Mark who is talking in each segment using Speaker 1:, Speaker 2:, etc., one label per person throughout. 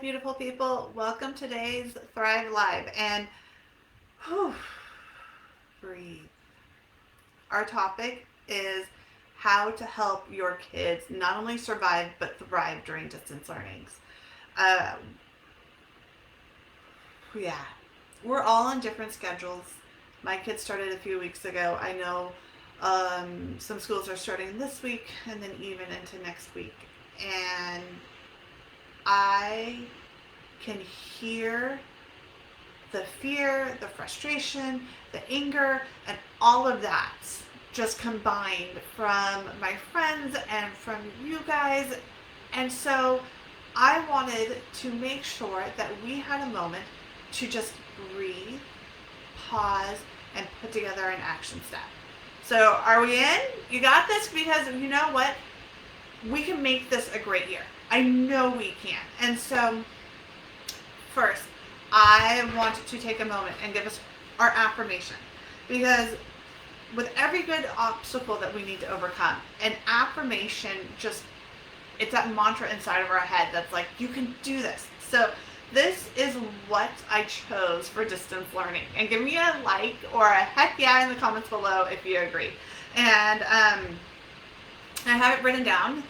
Speaker 1: beautiful people. Welcome to today's Thrive Live. And whew, breathe. Our topic is how to help your kids not only survive but thrive during distance learnings. Uh, yeah, we're all on different schedules. My kids started a few weeks ago. I know some schools are starting this week and then even into next week. And I can hear the fear, the frustration, the anger, and all of that just combined from my friends and from you guys. And so I wanted to make sure that we had a moment to just breathe, pause, and put together an action step. So are we in? You got this? Because you know what? We can make this a great year. I know we can. And so first, I want to take a moment and give us our affirmation, because with every good obstacle that we need to overcome, an affirmation it's that mantra inside of our head that's like, you can do this. So this is what I chose for distance learning. And give me a like or a heck yeah in the comments below if you agree. And I have it written down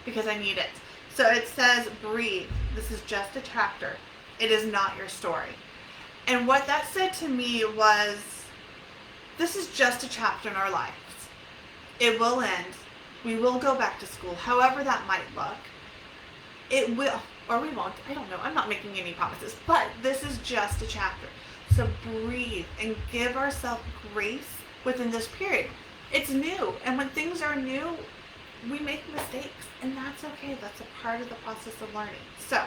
Speaker 1: because I need it. So it says, breathe. This is just a chapter. It is not your story. And what that said to me was, this is just a chapter in our lives. It will end. We will go back to school, however that might look. It will, or we won't. I don't know. I'm not making any promises, but this is just a chapter. So breathe and give ourselves grace within this period. It's new, and when things are new, we make mistakes, and that's okay. That's a part of the process of learning. So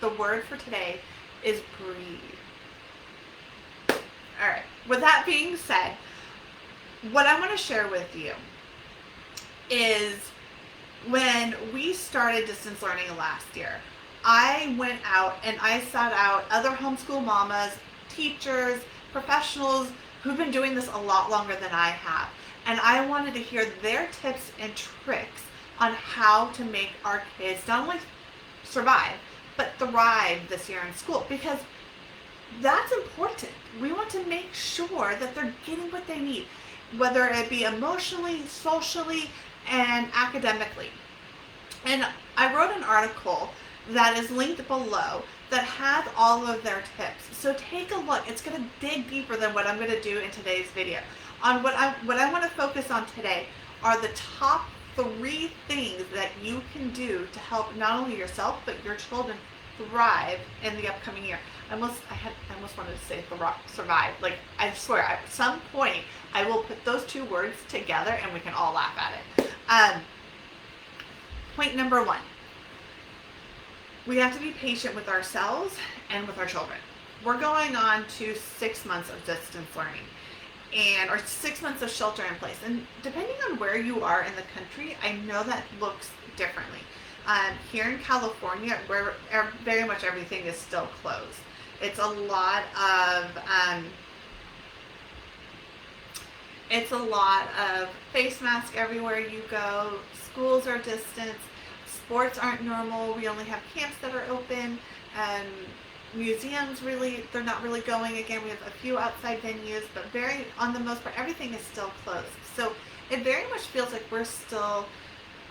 Speaker 1: the word for today is breathe. All right. With that being said, what I want to share with you is when we started distance learning last year, I went out and I sought out other homeschool mamas, teachers, professionals who've been doing this a lot longer than I have. And I wanted to hear their tips and tricks on how to make our kids not only survive, but thrive this year in school, because that's important. We want to make sure that they're getting what they need, whether it be emotionally, socially, and academically. And I wrote an article that is linked below that has all of their tips. So take a look. It's going to dig deeper than what I'm going to do in today's video. On what I want to focus on today are the top 3 things that you can do to help not only yourself but your children thrive in the upcoming year. I almost wanted to say survive. Like, I swear, at some point I will put those 2 words together and we can all laugh at it. Point number 1. We have to be patient with ourselves and with our children. We're going on to 6 months of distance learning, or 6 months of shelter in place. And depending on where you are in the country, I know that looks differently. Here in California, where very much everything is still closed. It's a lot of face mask everywhere you go. Schools are distant. Sports aren't normal. We only have camps that are open. Museums, they're not really going again. We have a few outside venues, but on the most part, everything is still closed. So it very much feels like we're still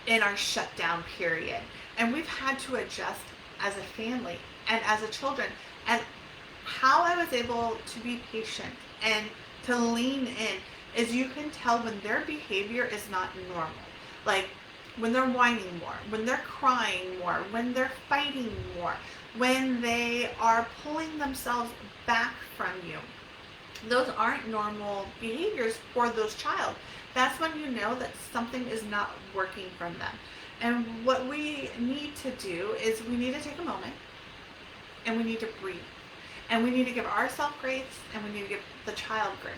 Speaker 1: in our shutdown period. And we've had to adjust as a family and as a children. And how I was able to be patient and to lean in is, you can tell when their behavior is not normal. Like when they're whining more, when they're crying more, when they're fighting more, when they are pulling themselves back from you. Those aren't normal behaviors for those child. That's when you know that something is not working from them. And what we need to do is we need to take a moment and we need to breathe. And we need to give ourselves grace and we need to give the child grace.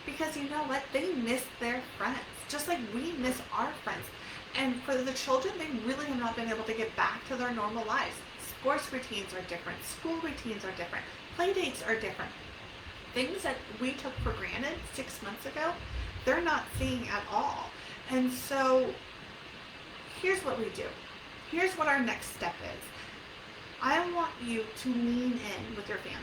Speaker 1: Because you know what? They miss their friends, just like we miss our friends. And for the children, they really have not been able to get back to their normal lives. Sports routines are different. School routines are different. Play dates are different. Things that we took for granted 6 months ago, they're not seeing at all. And so here's what we do. Here's what our next step is. you to lean in with your family.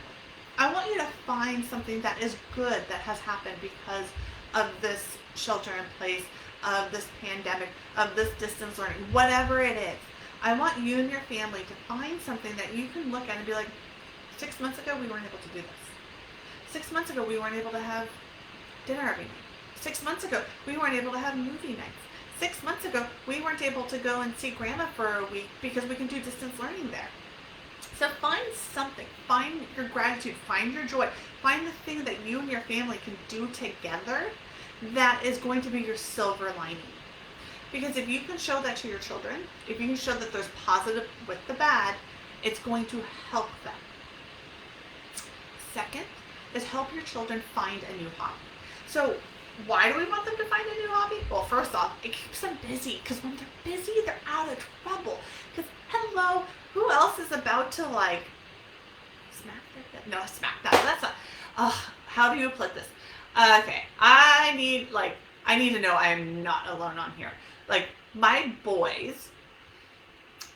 Speaker 1: I want you to find something that is good that has happened because of this shelter in place, of this pandemic, of this distance learning, whatever it is. I want you and your family to find something that you can look at and be like, 6 months ago, we weren't able to do this. 6 months ago, we weren't able to have dinner every night. 6 months ago, we weren't able to have movie nights. 6 months ago, we weren't able to go and see grandma for a week because we can do distance learning there. So find something, find your gratitude, find your joy, find the thing that you and your family can do together that is going to be your silver lining. Because if you can show that to your children, if you can show that there's positive with the bad, it's going to help them. Second is help your children find a new hobby. So why do we want them to find a new hobby? Well, first off, it keeps them busy, because when they're busy, they're out of trouble. Because hello, who else is about to like smack that? No, smack that. That's not. How do you put this? Okay, I need to know I am not alone on here. Like my boys,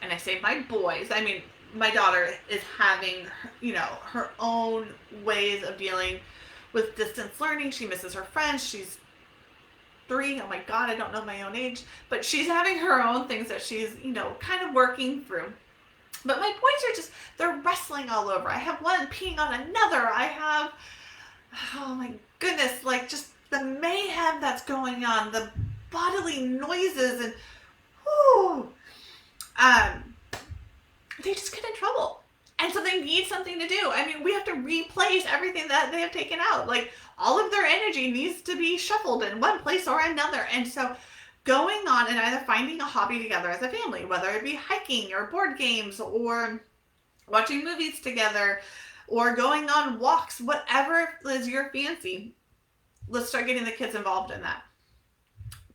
Speaker 1: and I say my boys, I mean my daughter is having, her own ways of dealing with distance learning. She misses her friends. She's 3. Oh my God, I don't know my own age, but she's having her own things that she's, kind of working through. But my boys are they're wrestling all over. I have one peeing on another. I have, oh my goodness, like just the mayhem that's going on, the bodily noises, and whoo, they just get in trouble. And so they need something to do. I mean, we have to replace everything that they have taken out. Like all of their energy needs to be shuffled in one place or another. And so going on and either finding a hobby together as a family, whether it be hiking or board games or watching movies together or going on walks, whatever is your fancy, let's start getting the kids involved in that.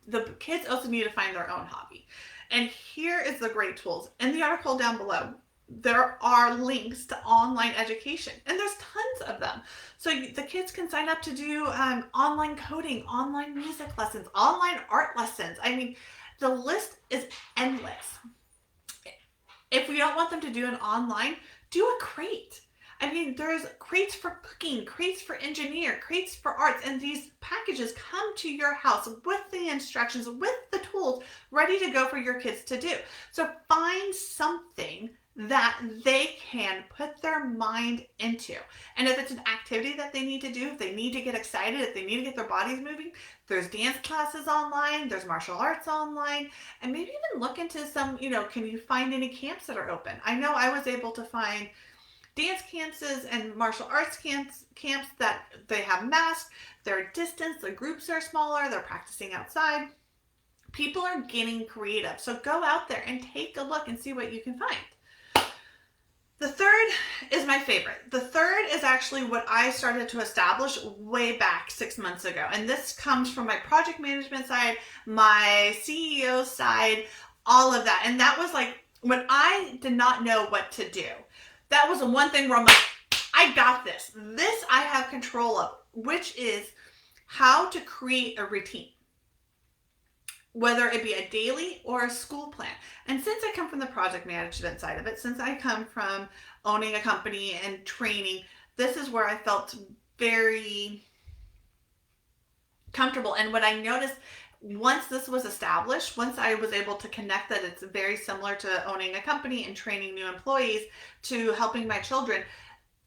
Speaker 1: The kids also need to find their own hobby. And here is the great tools. In the article down below, there are links to online education, and there's tons of them. So the kids can sign up to do online coding, online music lessons, online art lessons. I mean, the list is endless. If we don't want them to do an online, do a crate. I mean, there's crates for cooking, crates for engineer, crates for arts, and these packages come to your house with the instructions, with the tools ready to go for your kids to do. So find something that they can put their mind into. And if it's an activity that they need to do, if they need to get excited, if they need to get their bodies moving, there's dance classes online, there's martial arts online, and maybe even look into some, can you find any camps that are open? I know I was able to find dance camps and martial arts camps that they have masks, they're distance, the groups are smaller, they're practicing outside. People are getting creative. So go out there and take a look and see what you can find. The third is my favorite. The third is actually what I started to establish way back 6 months ago. And this comes from my project management side, my CEO side, all of that. And that was like when I did not know what to do. That was the one thing where I'm like, I got this. This I have control of, which is how to create a routine, whether it be a daily or a school plan. And since I come from the project management side of it, since I come from owning a company and training, this is where I felt very comfortable. And what I noticed once this was established, once I was able to connect that it's very similar to owning a company and training new employees to helping my children,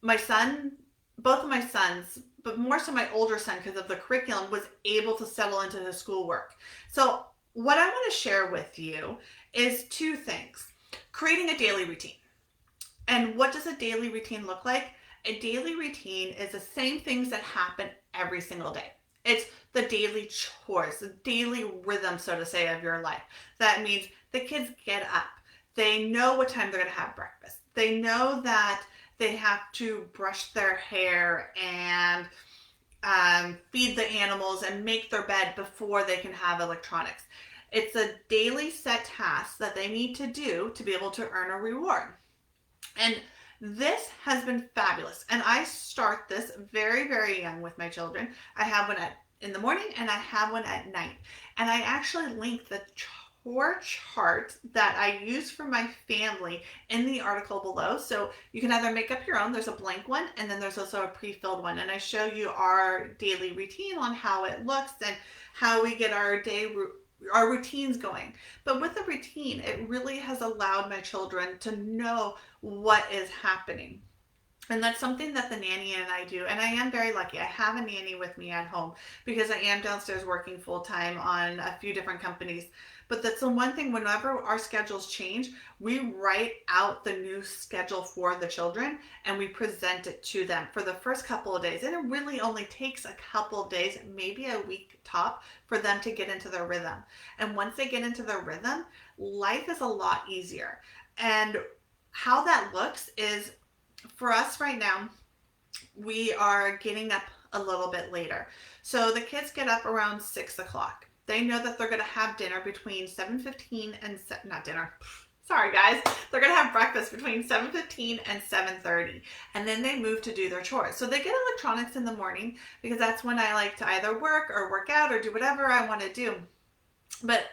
Speaker 1: my son, both of my sons, but more so my older son because of the curriculum, was able to settle into his schoolwork. So what I want to share with you is 2 things. Creating a daily routine. And what does a daily routine look like? A daily routine is the same things that happen every single day. It's the daily chores, the daily rhythm, so to say, of your life. That means the kids get up. They know what time they're going to have breakfast. They know that they have to brush their hair and feed the animals and make their bed before they can have electronics. It's a daily set task that they need to do to be able to earn a reward. And this has been fabulous. And I start this very, very young with my children. I have one in the morning and I have one at night. And I actually link the core chart that I use for my family in the article below. So you can either make up your own. There's a blank one, and then there's also a pre-filled one. And I show you our daily routine on how it looks and how we get our routines going. But with the routine, it really has allowed my children to know what is happening. And that's something that the nanny and I do. And I am very lucky. I have a nanny with me at home because I am downstairs working full time on a few different companies. But that's the one thing, whenever our schedules change, we write out the new schedule for the children and we present it to them for the first couple of days. And it really only takes a couple of days, maybe a week top, for them to get into their rhythm. And once they get into their rhythm, life is a lot easier. And how that looks is, for us right now, we are getting up a little bit later. So the kids get up around 6 o'clock. They know that they're going to have dinner between 7:15 and, not dinner, sorry guys, they're going to have breakfast between 7:15 and 7:30. And then they move to do their chores. So they get electronics in the morning because that's when I like to either work or work out or do whatever I want to do. But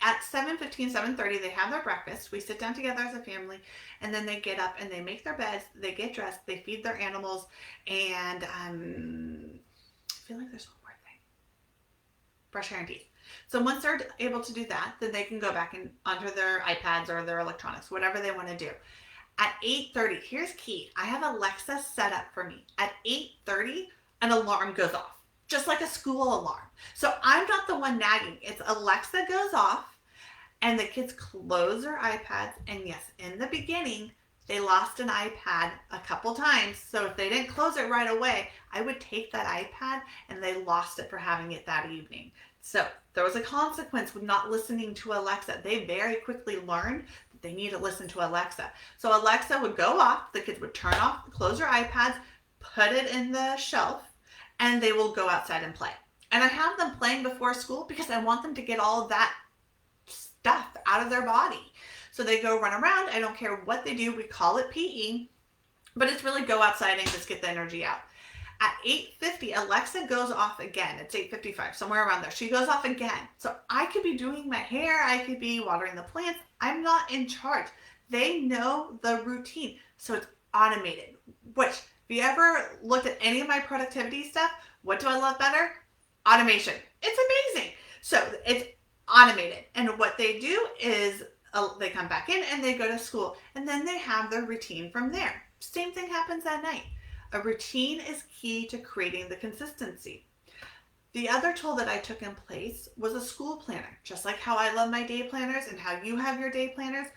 Speaker 1: at 7:15, 7:30, they have their breakfast. We sit down together as a family, and then they get up and they make their beds, they get dressed, they feed their animals, and I feel like there's one more thing. Brush hair and teeth. So once they're able to do that, then they can go back and onto their iPads or their electronics, whatever they want to do. At 8:30, here's key. I have Alexa set up for me. At 8:30, an alarm goes off, just like a school alarm. So I'm not the one nagging. It's Alexa goes off and the kids close their iPads. And yes, in the beginning, they lost an iPad a couple times. So if they didn't close it right away, I would take that iPad and they lost it for having it that evening. So there was a consequence with not listening to Alexa. They very quickly learned that they need to listen to Alexa. So Alexa would go off, the kids would turn off, close their iPads, put it in the shelf, and they will go outside and play. And I have them playing before school because I want them to get all of that stuff out of their body. So they go run around. I don't care what they do. We call it PE, but it's really go outside and just get the energy out. At 8:50, Alexa goes off again. It's 8:55, somewhere around there. She goes off again. So I could be doing my hair. I could be watering the plants. I'm not in charge. They know the routine. So it's automated, which if you ever looked at any of my productivity stuff, what do I love better? Automation. It's amazing. So it's automated. And what they do is they come back in and they go to school. And then they have their routine from there. Same thing happens at night. A routine is key to creating the consistency. The other tool that I took in place was a school planner. Just like how I love my day planners and how you have your day planners,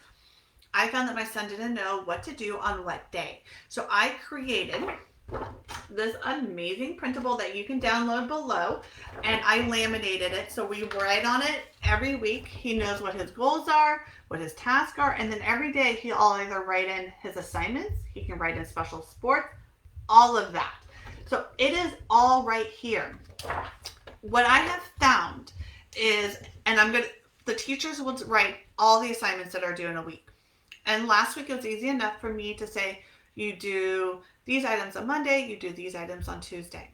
Speaker 1: I found that my son didn't know what to do on what day. So I created this amazing printable that you can download below, and I laminated it. So we write on it every week. He knows what his goals are, what his tasks are, and then every day he'll either write in his assignments, he can write in special sports, all of that. So it is all right here. What I have found is, and the teachers will write all the assignments that are due in a week. And last week it was easy enough for me to say, you do these items on Monday, you do these items on Tuesday.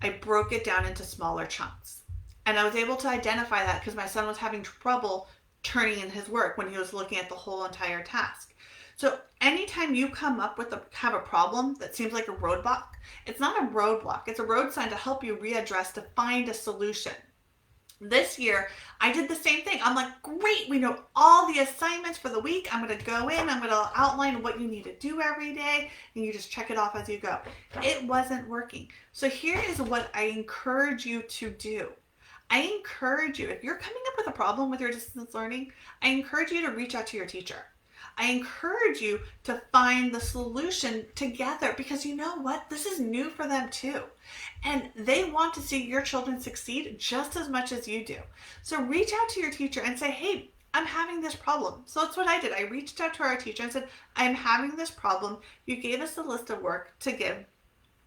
Speaker 1: I broke it down into smaller chunks. And I was able to identify that because my son was having trouble turning in his work when he was looking at the whole entire task. So anytime you come up with have a problem that seems like a roadblock, it's not a roadblock. It's a road sign to help you readdress, to find a solution. This year, I did the same thing. I'm like, great, we know all the assignments for the week. I'm going to go in, I'm going to outline what you need to do every day, and you just check it off as you go. It wasn't working. So here is what I encourage you to do. I encourage you, if you're coming up with a problem with your distance learning, I encourage you to reach out to your teacher. I encourage you to find the solution together because you know what? This is new for them too. And they want to see your children succeed just as much as you do. So reach out to your teacher and say, hey, I'm having this problem. So that's what I did. I reached out to our teacher and said, I'm having this problem. You gave us a list of work to give.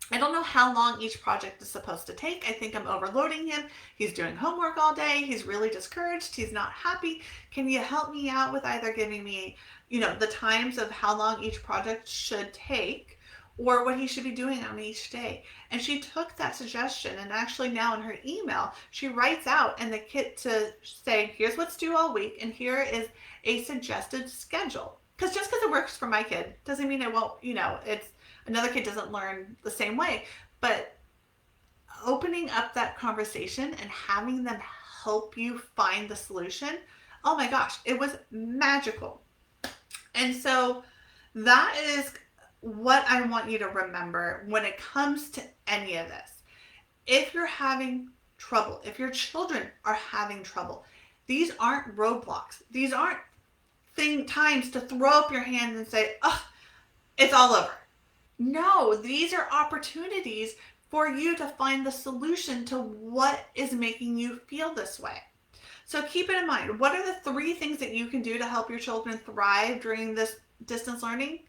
Speaker 1: I don't know how long each project is supposed to take. I think I'm overloading him. He's doing homework all day. He's really discouraged. He's not happy. Can you help me out with either giving me, the times of how long each project should take, or what he should be doing on each day. And she took that suggestion, and actually now in her email, she writes out in the kit to say, here's what's due all week, and here is a suggested schedule. Because just because it works for my kid doesn't mean it won't, it's another kid doesn't learn the same way. But opening up that conversation and having them help you find the solution, oh my gosh, it was magical. And so that is what I want you to remember when it comes to any of this. If you're having trouble, if your children are having trouble, these aren't roadblocks. These aren't times to throw up your hands and say, oh, it's all over. No, these are opportunities for you to find the solution to what is making you feel this way. So keep it in mind. What are the 3 things that you can do to help your children thrive during this distance learning?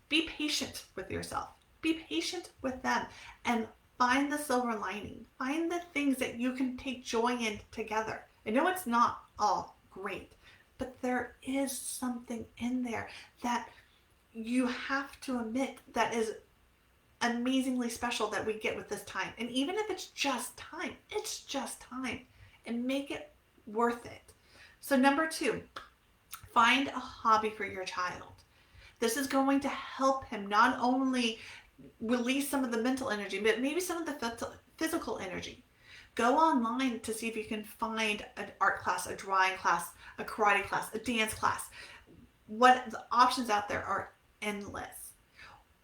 Speaker 1: Be patient with yourself. Be patient with them and find the silver lining. Find the things that you can take joy in together. I know it's not all great, but there is something in there that you have to admit that is amazingly special that we get with this time. And even if it's just time, it's just time. And make it worth it. So number 2, find a hobby for your child. This is going to help him not only release some of the mental energy, but maybe some of the physical energy. Go online to see if you can find an art class, a drawing class, a karate class, a dance class. What the options out there are endless.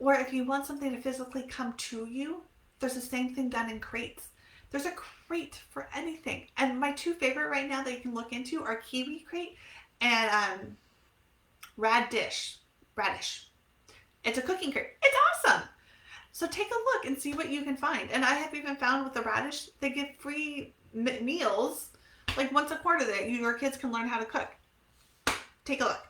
Speaker 1: Or if you want something to physically come to you, there's the same thing done in crates. There's a crate for anything. And my 2 favorite right now that you can look into are kiwi crate and radish. It's a cooking crate. It's awesome. So take a look and see what you can find. And I have even found with the radish, they give free meals like once a quarter that your kids can learn how to cook. Take a look.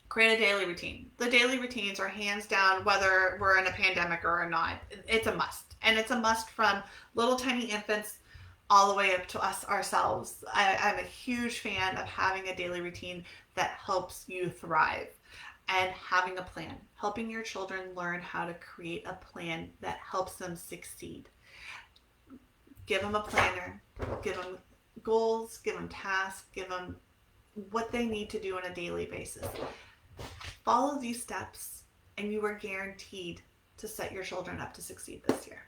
Speaker 1: Create a daily routine. The daily routines are hands down, whether we're in a pandemic or not, it's a must. And it's a must from little tiny infants all the way up to us ourselves. I'm a huge fan of having a daily routine that helps you thrive and having a plan, helping your children learn how to create a plan that helps them succeed. Give them a planner, give them goals, give them tasks, give them what they need to do on a daily basis. Follow these steps and you are guaranteed to set your children up to succeed this year.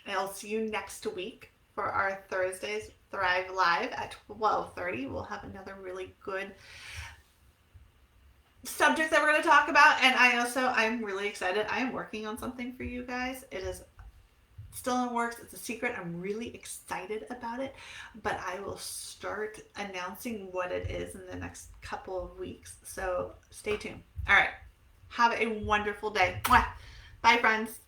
Speaker 1: I'll see you next week for our Thursdays Thrive Live at 12:30. We'll have another really good subject that we're going to talk about. And I'm really excited. I am working on something for you guys. It is still in the works. It's a secret. I'm really excited about it, but I will start announcing what it is in the next couple of weeks. So stay tuned. All right. Have a wonderful day. Bye, friends.